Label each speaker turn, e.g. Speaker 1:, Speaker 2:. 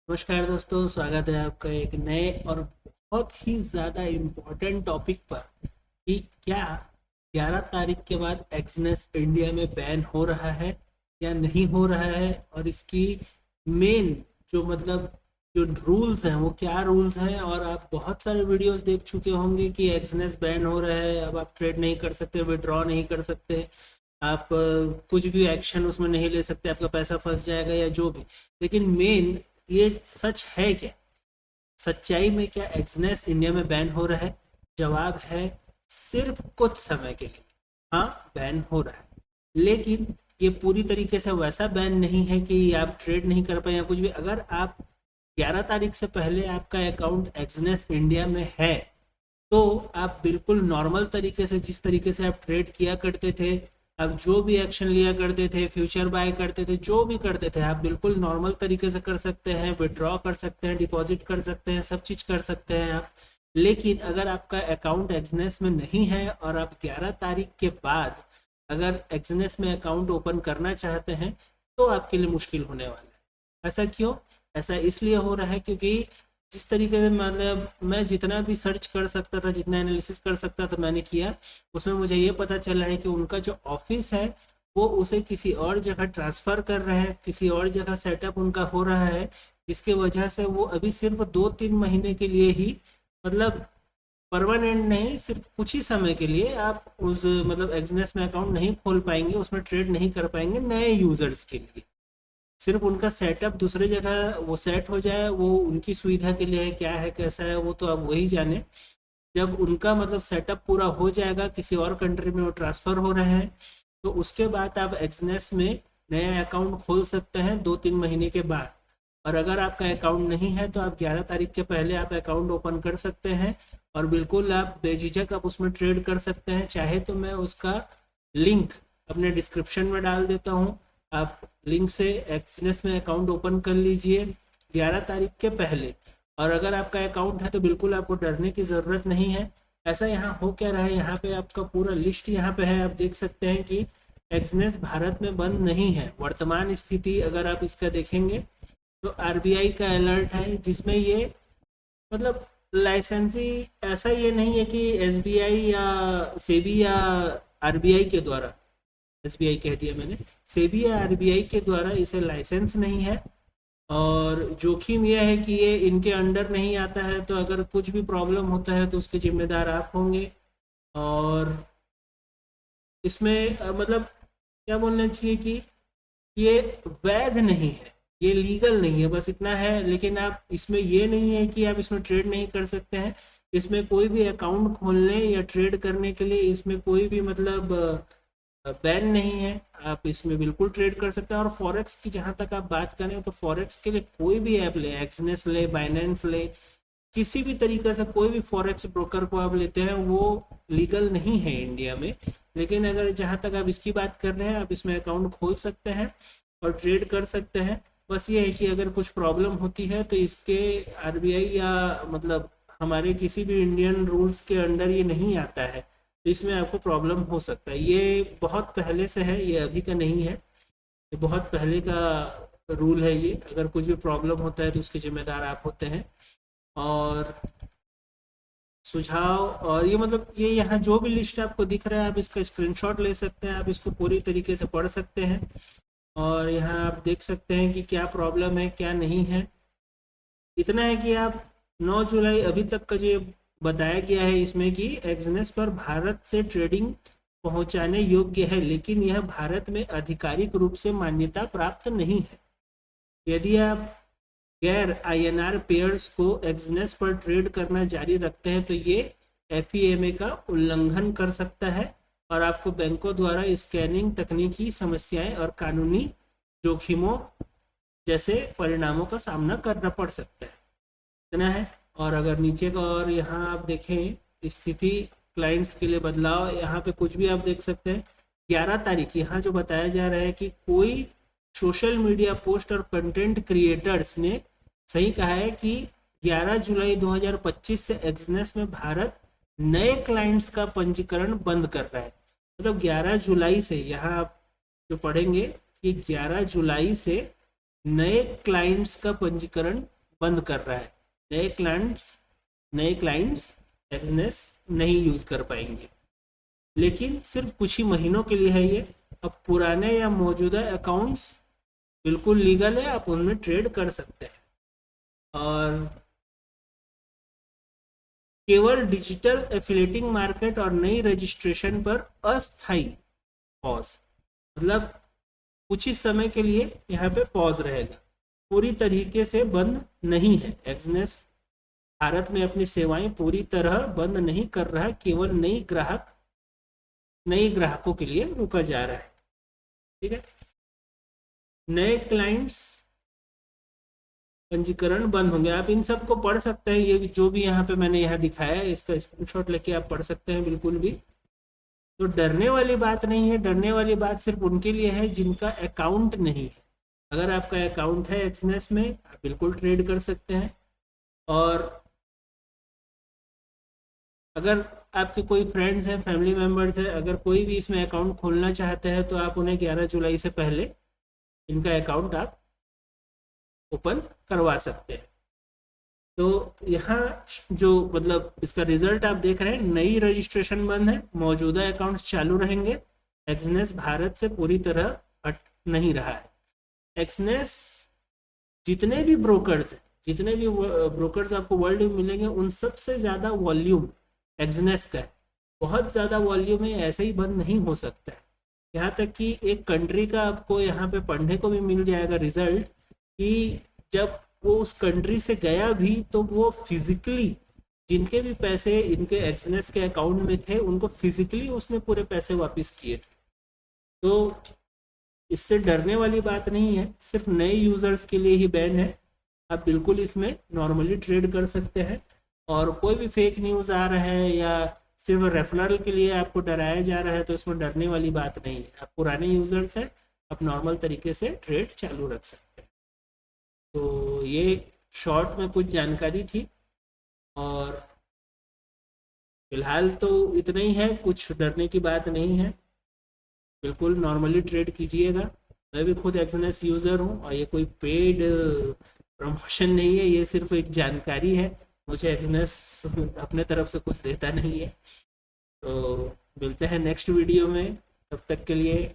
Speaker 1: नमस्कार दोस्तों, स्वागत है आपका एक नए और बहुत ही ज़्यादा इम्पोर्टेंट टॉपिक पर कि क्या 11 तारीख के बाद एक्सनेस इंडिया में बैन हो रहा है या नहीं हो रहा है, और इसकी मेन जो जो रूल्स हैं वो क्या रूल्स हैं। और आप बहुत सारे वीडियोस देख चुके होंगे कि एक्सनेस बैन हो रहा है, अब आप ट्रेड नहीं कर सकते, विड्रॉ नहीं कर सकते, आप कुछ भी एक्शन उसमें नहीं ले सकते, आपका पैसा फंस जाएगा या जो भी। लेकिन मेन ये सच है क्या? सच्चाई में क्या एक्सनेस इंडिया में बैन हो रहा है? जवाब है सिर्फ कुछ समय के लिए। हाँ, बैन हो रहा है, लेकिन ये पूरी तरीके से वैसा बैन नहीं है कि आप ट्रेड नहीं कर पाए या कुछ भी। अगर आप 11 तारीख से पहले आपका अकाउंट एक्सनेस इंडिया में है तो आप बिल्कुल नॉर्मल तरीके से, जिस तरीके से आप ट्रेड किया करते थे, आप जो भी एक्शन लिया करते थे, फ्यूचर बाय करते थे, जो भी करते थे, आप बिल्कुल नॉर्मल तरीके से कर सकते हैं, विड्रॉ कर सकते हैं, डिपॉजिट कर सकते हैं, सब चीज़ कर सकते हैं आप। लेकिन अगर आपका अकाउंट एक्सनेस में नहीं है और आप 11 तारीख के बाद अगर एक्सनेस में अकाउंट ओपन करना चाहते हैं तो आपके लिए मुश्किल होने वाला है। ऐसा क्यों? ऐसा इसलिए हो रहा है क्योंकि जिस तरीके से मैं जितना भी सर्च कर सकता था, जितना एनालिसिस कर सकता था मैंने किया, उसमें मुझे ये पता चला है कि उनका जो ऑफिस है वो उसे किसी और जगह ट्रांसफ़र कर रहे हैं, किसी और जगह सेटअप उनका हो रहा है, जिसके वजह से वो अभी सिर्फ 2-3 महीने के लिए ही, मतलब परमानेंट नहीं, सिर्फ कुछ ही समय के लिए आप उस एक्सनेस में अकाउंट नहीं खोल पाएंगे, उसमें ट्रेड नहीं कर पाएंगे नए यूज़र्स के लिए। सिर्फ उनका सेटअप दूसरे जगह वो सेट हो जाए, वो उनकी सुविधा के लिए है, क्या है कैसा है वो तो आप वही जाने। जब उनका सेटअप पूरा हो जाएगा, किसी और कंट्री में वो ट्रांसफ़र हो रहे हैं, तो उसके बाद आप एक्सनेस में नया अकाउंट खोल सकते हैं 2-3 महीने के बाद। और अगर आपका अकाउंट नहीं है तो आप 11 तारीख के पहले आप अकाउंट ओपन कर सकते हैं और बिल्कुल आप बेझिझक आप उसमें ट्रेड कर सकते हैं। चाहे तो मैं उसका लिंक अपने डिस्क्रिप्शन में डाल देता हूँ, आप लिंक से एक्सनेस में अकाउंट ओपन कर लीजिए 11 तारीख के पहले। और अगर आपका अकाउंट है तो बिल्कुल आपको डरने की ज़रूरत नहीं है। ऐसा यहाँ हो क्या रहा है, यहाँ पे आपका पूरा लिस्ट यहाँ पे है, आप देख सकते हैं कि एक्सनेस भारत में बंद नहीं है। वर्तमान स्थिति अगर आप इसका देखेंगे तो आरबीआई का अलर्ट है, जिसमें ये लाइसेंसी, ऐसा ये नहीं है कि एसबीआई या सेबी या आरबीआई के द्वारा, एसबीआई कह दिया मैंने, सेबी या आरबीआई के द्वारा इसे लाइसेंस नहीं है। और जोखिम यह है कि ये इनके अंडर नहीं आता है, तो अगर कुछ भी प्रॉब्लम होता है तो उसके जिम्मेदार आप होंगे। और इसमें क्या बोलना चाहिए कि ये वैध नहीं है, ये लीगल नहीं है, बस इतना है। लेकिन आप इसमें ये नहीं है कि आप इसमें ट्रेड नहीं कर सकते हैं। इसमें कोई भी अकाउंट खोलने या ट्रेड करने के लिए इसमें कोई भी बैन नहीं है, आप इसमें बिल्कुल ट्रेड कर सकते हैं। और फॉरेक्स की जहाँ तक आप बात करें तो फॉरेक्स के लिए कोई भी ऐप ले, एक्सनेस ले, बाइनेंस ले, किसी भी तरीके से कोई भी फॉरेक्स ब्रोकर को आप लेते हैं वो लीगल नहीं है इंडिया में। लेकिन अगर जहाँ तक आप इसकी बात कर रहे हैं, आप इसमें अकाउंट खोल सकते हैं और ट्रेड कर सकते हैं। बस ये है कि अगर कुछ प्रॉब्लम होती है तो इसके आरबीआई या हमारे किसी भी इंडियन रूल्स के अंडर ये नहीं आता है, तो इसमें आपको प्रॉब्लम हो सकता है। ये बहुत पहले से है, ये अभी का नहीं है, ये बहुत पहले का रूल है। ये अगर कुछ भी प्रॉब्लम होता है तो उसके जिम्मेदार आप होते हैं। और सुझाव, और ये यहाँ जो भी लिस्ट आपको दिख रहा है आप इसका स्क्रीनशॉट ले सकते हैं, आप इसको पूरी तरीके से पढ़ सकते हैं और यहाँ आप देख सकते हैं कि क्या प्रॉब्लम है क्या नहीं है। इतना है कि आप 9 जुलाई अभी तक का जो बताया गया है इसमें कि एक्सनेस पर भारत से ट्रेडिंग पहुंचाने योग्य है, लेकिन यह भारत में आधिकारिक रूप से मान्यता प्राप्त नहीं है। यदि आप गैर आईएनआर पेयर्स को एक्सनेस पर ट्रेड करना जारी रखते हैं तो ये एफईएमए का उल्लंघन कर सकता है और आपको बैंकों द्वारा स्कैनिंग, तकनीकी समस्याएं और कानूनी जोखिमों जैसे परिणामों का सामना करना पड़ सकता है। इतना है। और अगर नीचे का और यहाँ आप देखें स्थिति, क्लाइंट्स के लिए बदलाव, यहाँ पे कुछ भी आप देख सकते हैं। 11 तारीख यहाँ जो बताया जा रहा है कि कोई सोशल मीडिया पोस्ट और कंटेंट क्रिएटर्स ने सही कहा है कि 11 जुलाई 2025 से एक्सनेस में भारत नए क्लाइंट्स का पंजीकरण बंद कर रहा है। 11 जुलाई से, यहाँ आप जो पढ़ेंगे कि 11 जुलाई से नए क्लाइंट्स का पंजीकरण बंद कर रहा है। नए क्लाइंट्स एक्सनेस नहीं यूज कर पाएंगे, लेकिन सिर्फ कुछ ही महीनों के लिए है ये। अब पुराने या मौजूदा अकाउंट्स बिल्कुल लीगल है, आप उनमें ट्रेड कर सकते हैं। और केवल डिजिटल एफिलेटिंग मार्केट और नई रजिस्ट्रेशन पर अस्थाई पॉज, मतलब कुछ ही समय के लिए यहाँ पे पॉज रहेगा, पूरी तरीके से बंद नहीं है। एक्सनेस भारत में अपनी सेवाएं पूरी तरह बंद नहीं कर रहा, केवल नई ग्राहकों के लिए रुका जा रहा है। ठीक है, नए क्लाइंट्स पंजीकरण बंद होंगे। आप इन सब को पढ़ सकते हैं, ये जो भी यहाँ पे मैंने यहाँ दिखाया है इसका स्क्रीनशॉट लेके आप पढ़ सकते हैं बिल्कुल भी। तो डरने वाली बात नहीं है, डरने वाली बात सिर्फ उनके लिए है जिनका अकाउंट नहीं है। अगर आपका अकाउंट है एक्सनेस में, आप बिल्कुल ट्रेड कर सकते हैं। और अगर आपके कोई फ्रेंड्स हैं, फैमिली मेम्बर्स हैं, अगर कोई भी इसमें अकाउंट खोलना चाहते हैं तो आप उन्हें 11 जुलाई से पहले इनका अकाउंट आप ओपन करवा सकते हैं। तो यहाँ जो मतलब इसका रिजल्ट आप देख रहे हैं, नई रजिस्ट्रेशन बंद है, मौजूदा अकाउंट्स चालू रहेंगे। एक्सनेस भारत से पूरी तरह हट नहीं रहा है। एक्सनेस जितने भी ब्रोकर्स आपको वर्ल्ड में मिलेंगे, उन सबसे ज़्यादा वॉल्यूम एक्सनेस का है। बहुत ज़्यादा वॉल्यूम है, ऐसे ही बंद नहीं हो सकता है। यहाँ तक कि एक कंट्री का आपको यहाँ पे पढ़ने को भी मिल जाएगा रिजल्ट, कि जब वो उस कंट्री से गया भी तो वो फिजिकली जिनके भी पैसे इनके एक्सनेस के अकाउंट में थे उनको फिजिकली उसने पूरे पैसे वापस किए थे। तो इससे डरने वाली बात नहीं है, सिर्फ नए यूजर्स के लिए ही बैन है। आप बिल्कुल इसमें नॉर्मली ट्रेड कर सकते हैं। और कोई भी फेक न्यूज़ आ रहा है या सिर्फ रेफरल के लिए आपको डराया जा रहा है तो इसमें डरने वाली बात नहीं है। आप पुराने यूजर्स हैं, आप नॉर्मल तरीके से ट्रेड चालू रख सकते हैं। तो ये शॉर्ट में कुछ जानकारी थी, और फिलहाल तो इतना ही है, कुछ डरने की बात नहीं है। बिल्कुल नॉर्मली ट्रेड कीजिएगा। मैं भी खुद एक्सनेस यूज़र हूँ, और ये कोई पेड प्रमोशन नहीं है, ये सिर्फ एक जानकारी है। मुझे एक्सनेस अपने तरफ से कुछ देता नहीं है। तो मिलते हैं नेक्स्ट वीडियो में, तब तक के लिए